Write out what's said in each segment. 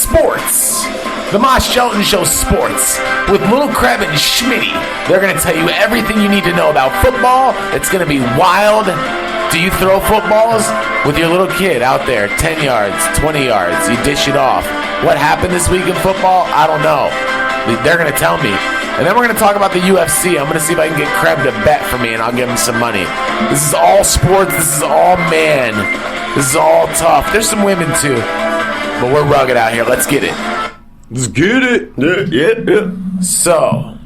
Sports. The Mosh Shelton Show Sports with Little Kreb and Schmitty. They're going to tell you everything you need to know about football. It's going to be wild. Do you throw footballs with your little kid out there? 10 yards, 20 yards. You dish it off. What happened this week in football? I don't know. They're going to tell me. And then we're going to talk about the UFC. I'm going to see if I can get Kreb to bet for me, and I'll give him some money. This is all sports. This is all man. This is all tough. There's some women, too. But we're rugged out here. Let's get it. Let's get it. Yeah. So,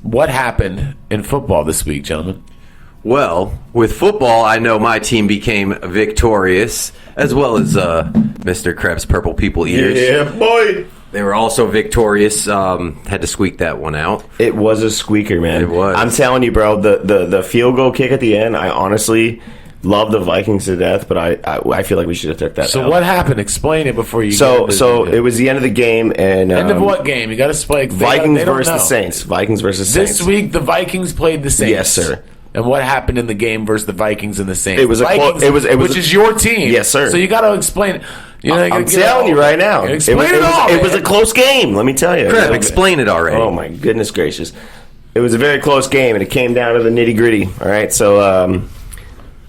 what happened in football this week, gentlemen? Well, with football, I know my team became victorious, as well as Mr. Krebs' Purple People Eaters. Yeah, boy. They were also victorious. Had to squeak that one out. It was a squeaker, man. It was. I'm telling you, bro, the field goal kick at the end, I honestly love the Vikings to death, but I feel like we should have took that out. So what happened? Explain it before you So it was the end of the game. And end of what game? You got to explain. Vikings versus the Saints. Vikings versus Saints. This week, the Vikings played the Saints. Yes, sir. And what happened in the game versus the Vikings and the Saints? It was which is your team. Yes, sir. So you got to explain it. I'm telling you right now. Explain it all. It was a close game, let me tell you. Kreb, explain it already. Oh, my goodness gracious. It was a very close game, and it came down to the nitty-gritty. All right, so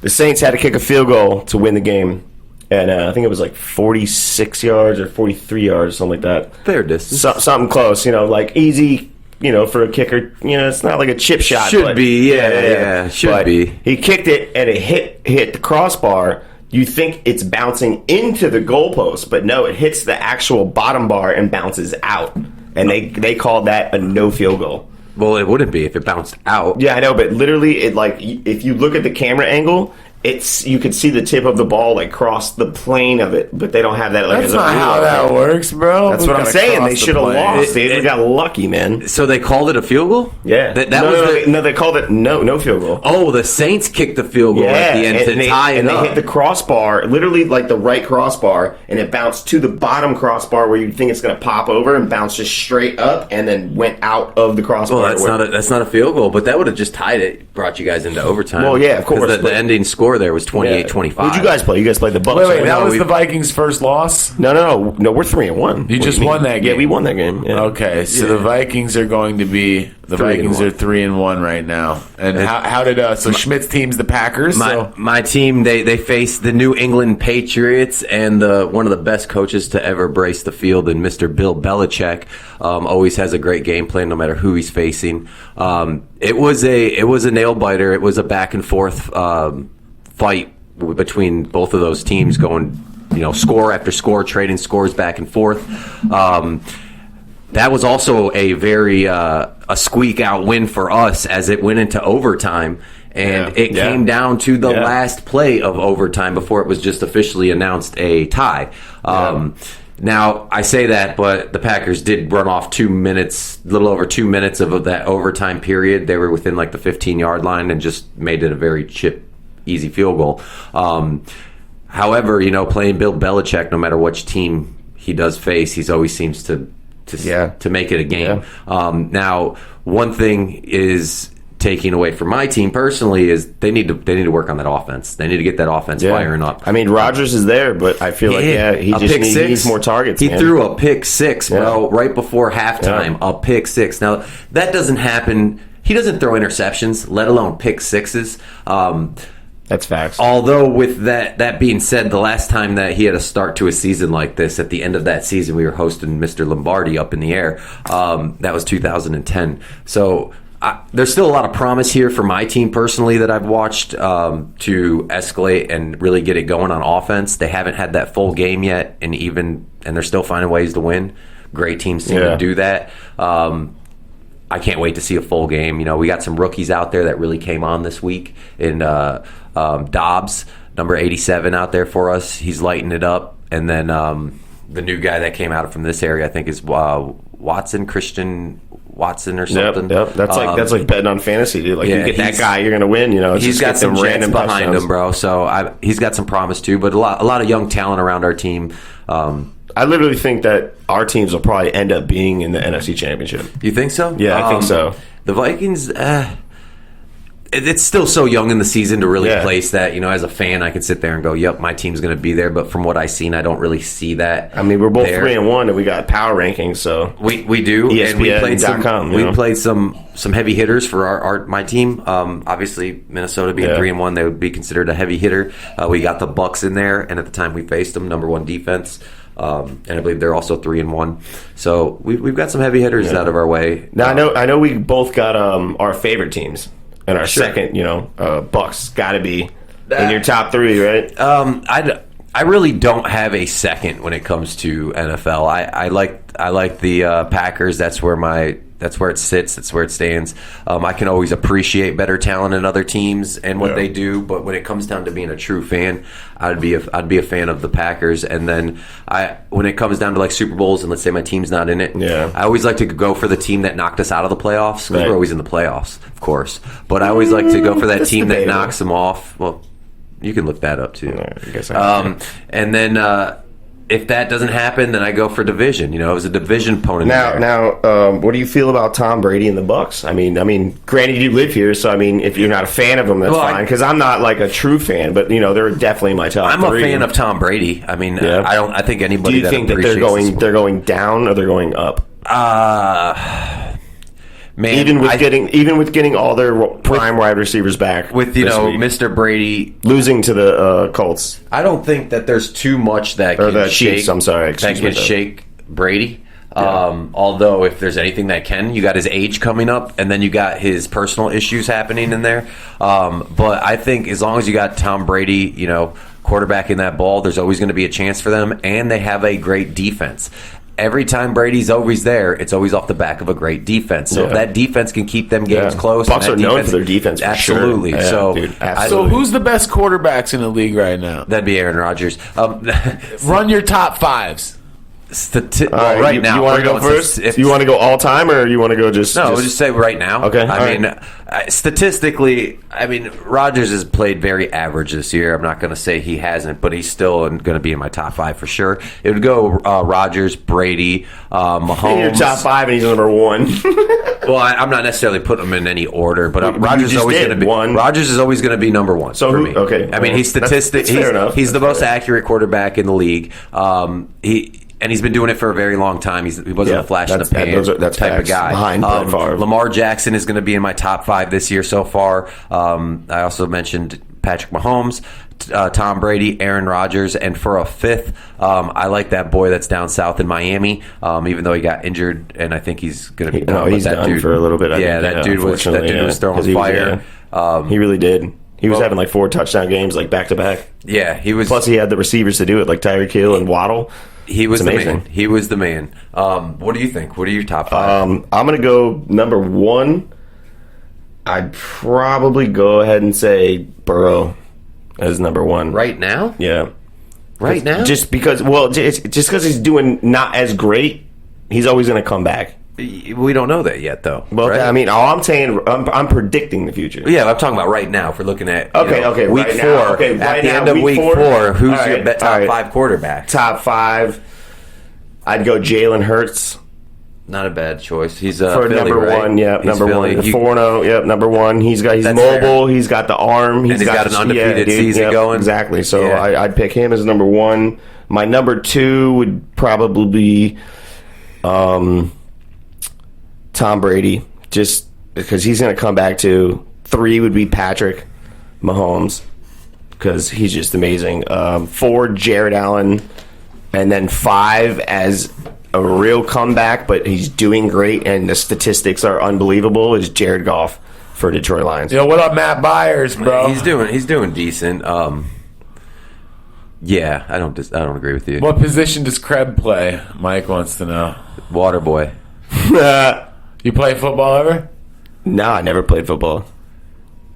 the Saints had to kick a field goal to win the game. And I think it was like 46 yards or 43 yards, something like that. Fair distance. Something close, like easy. For a kicker, it's not like a chip shot. Should be, yeah. Should be. He kicked it, and it hit the crossbar. You think it's bouncing into the goalpost, but no, it hits the actual bottom bar and bounces out. And they called that a no field goal. Well, it wouldn't be if it bounced out. Yeah, I know, but literally, if you look at the camera angle, you could see the tip of the ball cross the plane of it, but they don't have that. That's not how that works, bro. That's what I'm saying. They should have lost. They got lucky, man. So they called it a field goal? Yeah. No, they called it no field goal. Oh, the Saints kicked the field goal at the end to tie it up. They hit the crossbar, literally the right crossbar, and it bounced to the bottom crossbar where you think it's going to pop over and bounce just straight up, and then went out of the crossbar. Well, that's not a field goal, but that would have just tied it, brought you guys into overtime. Well, yeah, of course. The ending score there was 28-25. Who'd you guys play? You guys played the Bucs. Wait, that was the Vikings' first loss? No, we're 3-1. You just won that game? Yeah, we won that game. Yeah. Okay, so the Vikings are going to be... The Vikings are 3-1 right now. And how did... So Schmidt's team's the Packers. My team, they faced the New England Patriots and one of the best coaches to ever brace the field, and Mr. Bill Belichick. Always has a great game plan no matter who he's facing. It was a nail biter. It was a back and forth fight between both of those teams, going score after score, trading scores back and forth. That was also a very a squeak out win for us as it went into overtime, and it came down to the last play of overtime before it was just officially announced a tie. Now, I say that, but the Packers did run off 2 minutes, a little over 2 minutes of that overtime period. They were within the 15-yard line and just made it a very easy field goal. However, playing Bill Belichick, no matter which team he does face, he always seems to make it a game. Yeah. Now, one thing is taking away from my team personally is they need to work on that offense. They need to get that offense firing up. I mean, Rodgers is there, but I feel he just needs more targets. He threw a pick six, bro, right before halftime. A pick six. Now that doesn't happen. He doesn't throw interceptions, let alone pick sixes. That's facts. Although, with that being said, the last time that he had a start to a season like this, at the end of that season, we were hosting Mr. Lombardi up in the air. That was 2010. So there's still a lot of promise here for my team personally that I've watched to escalate and really get it going on offense. They haven't had that full game yet, and they're still finding ways to win. Great teams seem to do that. I can't wait to see a full game. We got some rookies out there that really came on this week in Dobbs, number 87, out there for us. He's lighting it up. And then the new guy that came out from this area, I think, is Christian Watson or something. Yep. That's like betting on fantasy, dude. You get that guy, you're going to win. He's got some random behind him, bro. So he's got some promise too. But a lot of young talent around our team. I literally think that our teams will probably end up being in the NFC Championship. You think so? Yeah, I think so. The Vikings, it's still so young in the season to really Yeah. place that. As a fan, I can sit there and go, "Yep, my team's going to be there." But from what I've seen, I don't really see that. I mean, we're both there. 3-1, and we got power rankings. So We do, and we played ESPN.com, some. We played some heavy hitters for my team. Obviously, Minnesota being 3-1, they would be considered a heavy hitter. We got the Bucks in there, and at the time we faced them, number 1 defense. And I believe they're also 3-1. So we've got some heavy hitters out of our way. now I know we both got our favorite teams, and our second, Bucks got to be in your top 3, right? I really don't have a second when it comes to NFL. I like the Packers. That's where it sits. That's where it stands. I can always appreciate better talent in other teams and what they do, but when it comes down to being a true fan, I'd be a fan of the Packers. And then when it comes down to like Super Bowls, and let's say my team's not in it, I always like to go for the team that knocked us out of the playoffs, because we're always in the playoffs, of course. But I always like to go for that team that knocks them off. Well, you can look that up too. I guess and then if that doesn't happen, then I go for division. It was a division opponent. Now, what do you feel about Tom Brady and the Bucks? I mean, granted you live here, so I mean, if you're not a fan of them, that's fine. Because I'm not like a true fan, but they're definitely my top. I'm 3. A fan of Tom Brady. I mean, I think anybody. Do you think that they're going down or they're going up? Man, even with getting all their prime wide receivers back, with Mr. Brady losing to the Colts, I don't think that there's too much that can shake Brady. Although if there's anything that can, you got his age coming up, and then you got his personal issues happening in there. But I think as long as you got Tom Brady, quarterbacking that ball, there's always going to be a chance for them, and they have a great defense. Every time Brady's always there, it's always off the back of a great defense. So if that defense can keep them games close. Bucks are known for their defense, absolutely. Sure. So who's the best quarterbacks in the league right now? That'd be Aaron Rodgers. Run your top 5s. Right now, you want to go first? You want to go all time, or you want to go just? No, we'll just say right now. Okay. I mean, statistically, Rodgers has played very average this year. I'm not going to say he hasn't, but he's still going to be in my top 5 for sure. It would go Rodgers, Brady, Mahomes. In your top 5, and he's number 1. Well, I'm not necessarily putting them in any order, but Rodgers is always going to be Rodgers is always going to be number 1 for me. Okay. I mean, he's statistic. He's the most accurate quarterback in the league. And he's been doing it for a very long time. He wasn't a flash in the pan type of guy. Behind Lamar Jackson is going to be in my top 5 this year so far. I also mentioned Patrick Mahomes, Tom Brady, Aaron Rodgers, and for a 5th, I like that boy that's down south in Miami. Even though he got injured, and I think he's going to be done. He's done for a little bit. That dude was throwing fire. He really did. He was having like 4 touchdown games, like back to back. Yeah, he was. Plus, he had the receivers to do it, like Tyreek Hill and Waddle. He was the man. He was the man. What do you think? What are your top 5? I'm going to go number 1. I'd probably go ahead and say Burrow as number 1. Right now? Yeah. Right now? Just because he's doing not as great, he's always going to come back. We don't know that yet, though. Well, right? I mean, all I'm saying, I'm predicting the future. Yeah, I'm talking about right now. If we're looking at right week 4, now. Okay, at right the now, end of week 4, who's your top 5 quarterback? Top 5, I'd go Jalen Hurts. Not a bad choice. He's for Philly, number right? 1. Yeah, he's number Philly. 1. The 4-0. Yep, number 1. He's mobile. Fair. He's got the arm. He's got an undefeated season going. Exactly. So I'd pick him as number 1. My number 2 would probably be Tom Brady, just because he's going to come back to. 3 would be Patrick Mahomes, because he's just amazing. 4, Jared Allen, and then 5 as a real comeback, but he's doing great, and the statistics are unbelievable, is Jared Goff for Detroit Lions. Yo, what up, Matt Byers, bro? He's doing decent. Yeah, I don't agree with you. What position does Kreb play? Mike wants to know. Water boy. You play football ever? No, I never played football.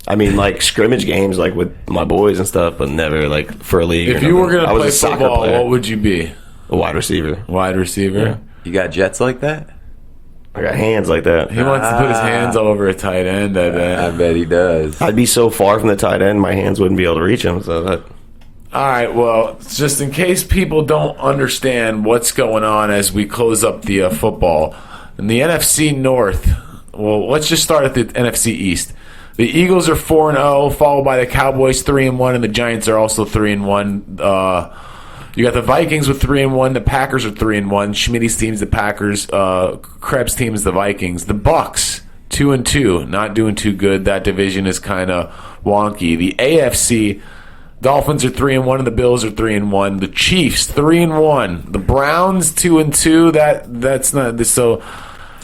I mean, like scrimmage games, like with my boys and stuff, but never like for a league. If you were gonna play football, what would you be? A wide receiver. Wide receiver? Yeah. You got jets like that? I got hands like that. He wants to put his hands all over a tight end, I bet. I bet he does. I'd be so far from the tight end, my hands wouldn't be able to reach him. So that. All right, well, just in case people don't understand what's going on as we close up the football, in the NFC North, well, let's just start at the NFC East. The Eagles are 4-0, followed by the Cowboys 3-1, and the Giants are also 3-1. You got the Vikings with 3-1. The Packers are 3-1. Schmitty's team's the Packers. Krebs' team is the Vikings. The Bucks 2-2, not doing too good. That division is kind of wonky. The AFC, Dolphins are 3-1, and the Bills are 3-1. The Chiefs 3-1. The Browns 2-2. That's not so.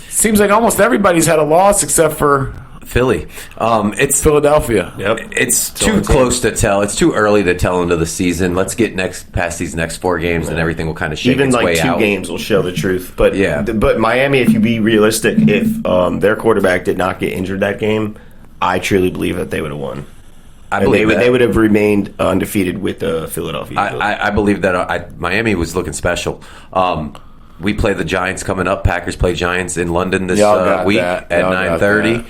Seems like almost everybody's had a loss except for Philly. It's Philadelphia. Yep. It's too close to tell. It's too early to tell into the season. Let's get past these next 4 games, and everything will kind of shake Even its like way 2 out. games will show the truth. But Yeah. but Miami, if you be realistic, if their quarterback did not get injured that game, I truly believe that they would have won. I believe that. They would have remained undefeated with the Philadelphia Eagles. I believe that Miami was looking special. We play the Giants coming up. Packers play Giants in London this Y'all got week that. at Y'all got 9:30.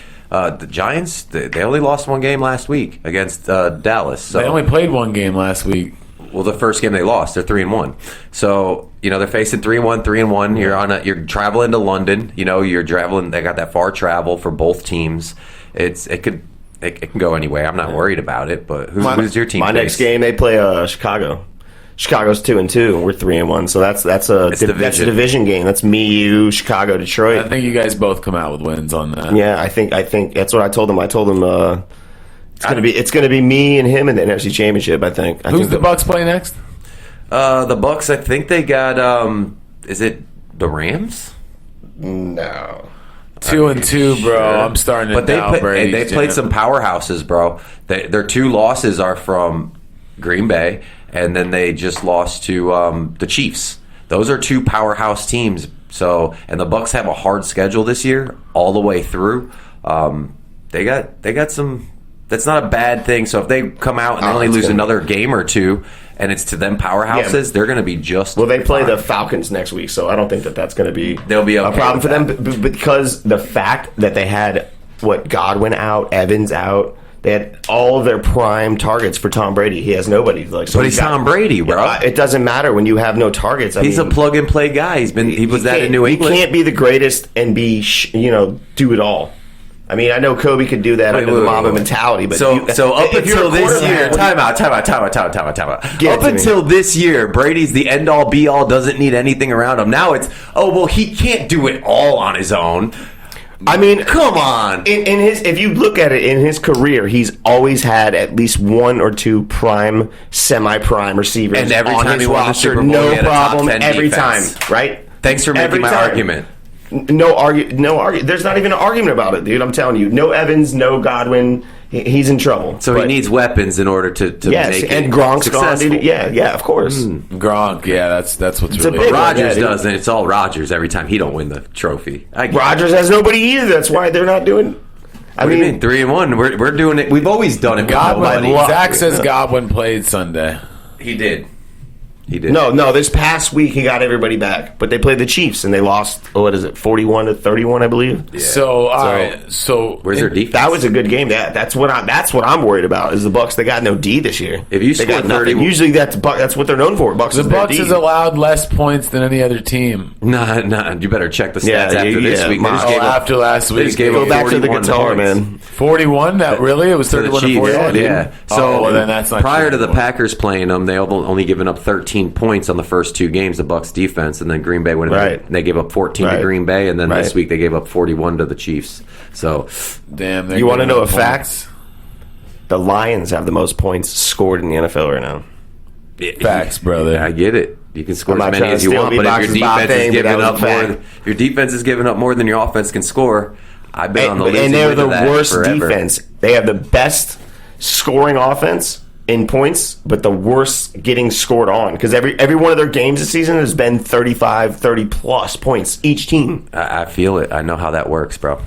The Giants, they only lost 1 game last week against Dallas. So. They only played 1 game last week. Well, the first game they lost, they're 3-1. So they're facing 3-1, 3-1. You're traveling to London. You're traveling. They got that far travel for both teams. It can go anyway. I'm not worried about it. But who's your team? My next game they play Chicago. Chicago's 2-2, and we're 3-1. So that's a division game. That's me, you, Chicago, Detroit. I think you guys both come out with wins on that. Yeah, I think that's what I told him. I told him it's gonna be me and him in the NFC Championship. I think. Who's the Bucks play next? The Bucks. I think they got. Is it the Rams? No. 2-2, bro. I'm starting to doubt Brady's they played some powerhouses, bro. Their 2 losses are from Green Bay, and then they just lost to the Chiefs. Those are 2 powerhouse teams. So, and the Bucks have a hard schedule this year, all the way through. They got some. That's not a bad thing. So if they come out and they only lose another game or 2, and it's to them powerhouses, they're going to be just. Well, they play fine. the Falcons next week, so I don't think that's going to be. They'll be a okay problem for with them because the fact that they had Godwin out, Evans out. They had all of their prime targets for Tom Brady. He has nobody. But he's Tom Brady, bro. It doesn't matter when you have no targets. He's a plug and play guy. He was that in New England. You can't be the greatest and be do it all. I mean, I know Kobe could do that under the Mamba mentality, but so up until this year, time out. Up until this year, Brady's the end all be all. Doesn't need anything around him. Now it's he can't do it all on his own. I mean, come on. In his, if you look at it in his career, he's always had at least 1 or 2 prime, semi-prime receivers, and every on time his he won the roster, Super Bowl, no he had a top problem. 10 Every defense. time, right? Thanks for making my argument. No argument. There's not even an argument about it, dude. I'm telling you. No Evans, no Godwin. He's in trouble. So he needs weapons in order to make it and Gronk's successful. gone. Yeah, of course. Gronk, that's what's really big Rodgers one, does, and it's all Rodgers every time he don't win the trophy. Rodgers has nobody either. That's why they're not doing. What do you mean 3-1? We're doing it. We've always done it. With Godwin. nobody. Zach says Godwin played Sunday. He did. He did. No. This past week he got everybody back, but they played the Chiefs and they lost. What is it, 41-31, I believe. Yeah. So all right. So where's their defense? That was a good game. That's what I'm worried about. Is the Bucks? They got no D this year. If you they score got nothing. 30, usually that's what they're known for. Bucks. The Bucks D. has allowed less points than any other team. Nah. You better check the stats after this week. After last week, Go back to the guitar, man. 41. That really? It was 31 to 41. Yeah. So then that's not prior true. to the Packers playing them, they only given up 13 points on the first 2 games. The Bucks defense, and then Green Bay went. Right. They gave up 14 to Green Bay, and then this week they gave up 41 to the Chiefs. So, damn. You want to know a fact? The Lions have the most points scored in the NFL right now. Facts, brother. I get it. You can score I'm as not many trying as to you steal want, but if your B-Box's defense is thing, giving but that up was a more, fact. if your defense is giving up more than your offense can score, I bet on the losing And they're end the of that worst forever. defense. They have the best scoring offense in points, but the worst getting scored on, because every one of their games this season has been 35, 30 plus points each team. I feel it. I know how that works, bro.